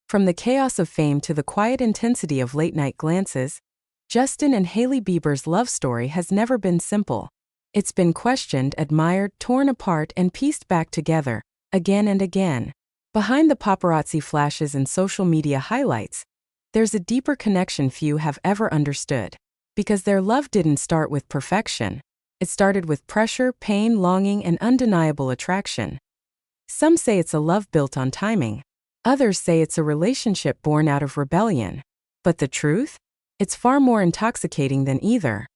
From the chaos of fame to the quiet intensity of late-night glances, Justin and Hailey Bieber's love story has never been simple. It's been questioned, admired, torn apart, and pieced back together, again and again. Behind the paparazzi flashes and social media highlights, there's a deeper connection few have ever understood. Because their love didn't start with perfection. It started with pressure, pain, longing, and undeniable attraction. Some say it's a love built on timing. Others say it's a relationship born out of rebellion. But the truth? It's far more intoxicating than either.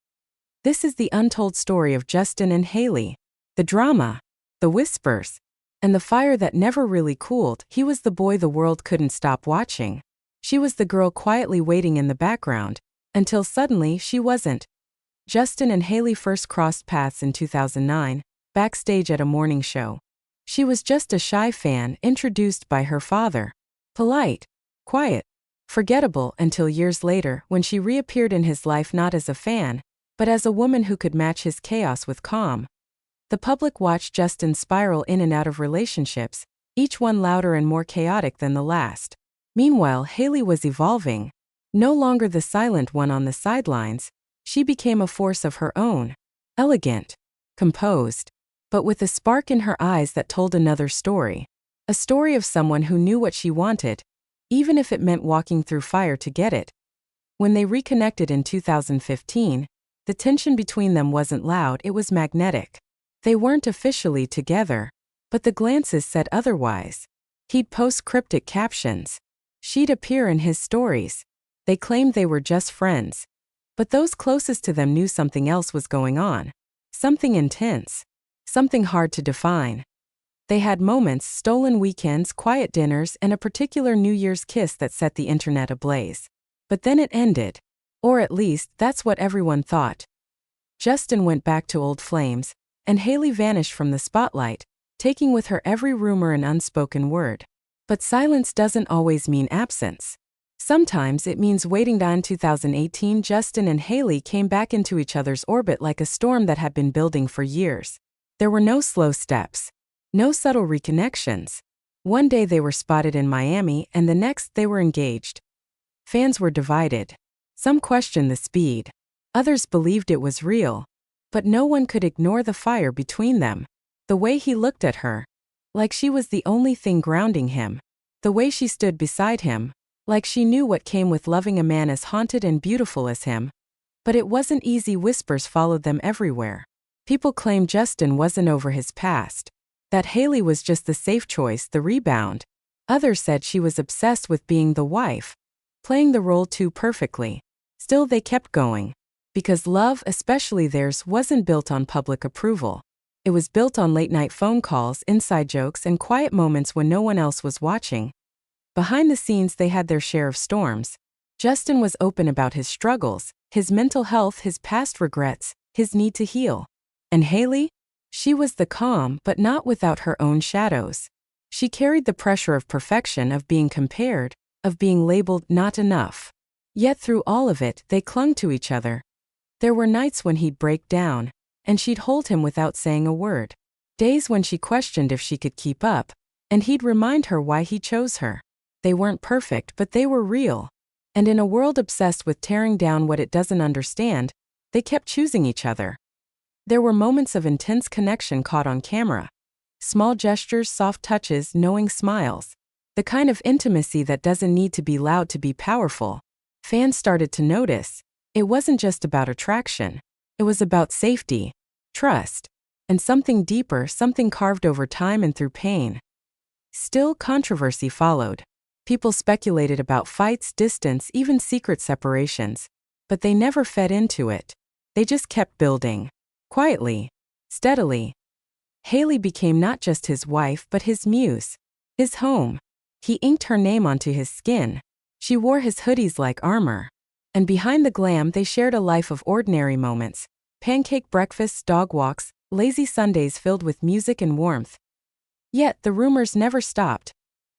This is the untold story of Justin and Hailey. The drama, the whispers, and the fire that never really cooled. He was the boy the world couldn't stop watching. She was the girl quietly waiting in the background, until suddenly she wasn't. Justin and Hailey first crossed paths in 2009, backstage at a morning show. She was just a shy fan introduced by her father. Polite, quiet, forgettable until years later when she reappeared in his life not as a fan, but as a woman who could match his chaos with calm. The public watched Justin spiral in and out of relationships, each one louder and more chaotic than the last. Meanwhile, Hailey was evolving. No longer the silent one on the sidelines, she became a force of her own. Elegant, composed, but with a spark in her eyes that told another story. A story of someone who knew what she wanted, even if it meant walking through fire to get it. When they reconnected in 2015, the tension between them wasn't loud, it was magnetic. They weren't officially together, but the glances said otherwise. He'd post cryptic captions. She'd appear in his stories. They claimed they were just friends. But those closest to them knew something else was going on. Something intense. Something hard to define. They had moments, stolen weekends, quiet dinners, and a particular New Year's kiss that set the internet ablaze. But then it ended. Or at least, that's what everyone thought. Justin went back to old flames, and Hailey vanished from the spotlight, taking with her every rumor and unspoken word. But silence doesn't always mean absence. Sometimes it means waiting. In 2018, Justin and Hailey came back into each other's orbit like a storm that had been building for years. There were no slow steps. No subtle reconnections. One day they were spotted in Miami, and the next they were engaged. Fans were divided. Some questioned the speed. Others believed it was real. But no one could ignore the fire between them. The way he looked at her, like she was the only thing grounding him. The way she stood beside him, like she knew what came with loving a man as haunted and beautiful as him. But it wasn't easy. Whispers followed them everywhere. People claimed Justin wasn't over his past. That Hailey was just the safe choice, the rebound. Others said she was obsessed with being the wife, playing the role too perfectly. Still they kept going. Because love, especially theirs, wasn't built on public approval. It was built on late-night phone calls, inside jokes, and quiet moments when no one else was watching. Behind the scenes they had their share of storms. Justin was open about his struggles, his mental health, his past regrets, his need to heal. And Hailey? She was the calm, but not without her own shadows. She carried the pressure of perfection, of being compared, of being labeled not enough. Yet through all of it, they clung to each other. There were nights when he'd break down, and she'd hold him without saying a word. Days when she questioned if she could keep up, and he'd remind her why he chose her. They weren't perfect, but they were real. And in a world obsessed with tearing down what it doesn't understand, they kept choosing each other. There were moments of intense connection caught on camera. Small gestures, soft touches, knowing smiles. The kind of intimacy that doesn't need to be loud to be powerful. Fans started to notice. It wasn't just about attraction. It was about safety, trust, and something deeper, something carved over time and through pain. Still, controversy followed. People speculated about fights, distance, even secret separations. But they never fed into it. They just kept building. Quietly, steadily. Hailey became not just his wife but his muse. His home. He inked her name onto his skin. She wore his hoodies like armor. And behind the glam they shared a life of ordinary moments. Pancake breakfasts, dog walks, lazy Sundays filled with music and warmth. Yet the rumors never stopped.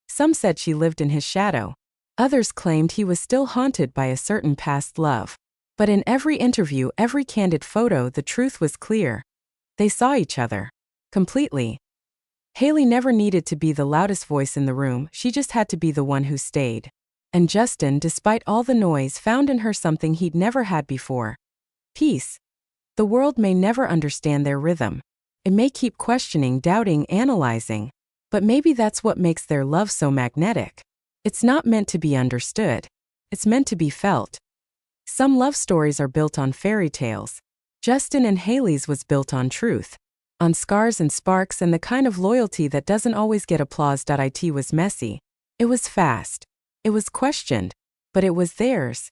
Some said she lived in his shadow. Others claimed he was still haunted by a certain past love. But in every interview, every candid photo, the truth was clear. They saw each other. Completely. Hailey never needed to be the loudest voice in the room, she just had to be the one who stayed. And Justin, despite all the noise, found in her something he'd never had before: peace. The world may never understand their rhythm. It may keep questioning, doubting, analyzing. But maybe that's what makes their love so magnetic. It's not meant to be understood. It's meant to be felt. Some love stories are built on fairy tales. Justin and Hailey's was built on truth, on scars and sparks, and the kind of loyalty that doesn't always get applause. It was messy. It was fast. It was questioned. But it was theirs.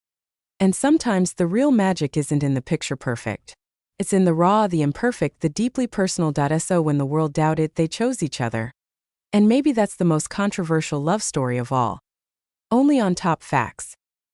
And sometimes the real magic isn't in the picture perfect. It's in the raw, the imperfect, the deeply personal. So when the world doubted, they chose each other. And maybe that's the most controversial love story of all. Only on Top Facts.